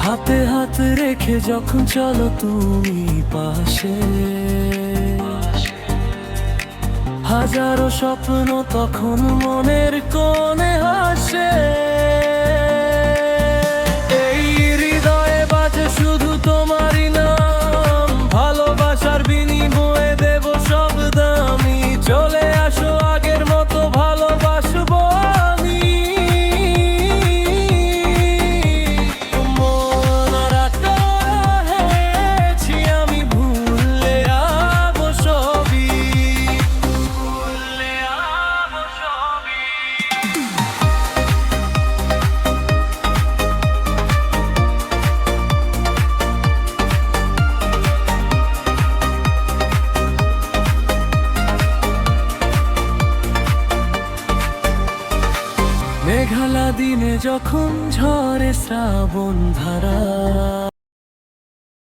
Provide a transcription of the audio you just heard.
হাতে হাত রেখে যখন চলো তুমি পাশে, হাজারো স্বপ্ন তখন মনের কোণে হাসে। এই হৃদয়ে বাজে শুধু তোমারই নাম, ভালোবাসার বিনিময়ে দেব সব দামি। চলে আসো আগের মতো ভালোবাসবো আমি। মন রাখা হয়েছি আমি, ভুললে যাবো সবই, ভুললে যাবো সবই। মেঘালা দিনে যখন ঝরে শ্রাবণ ধারা,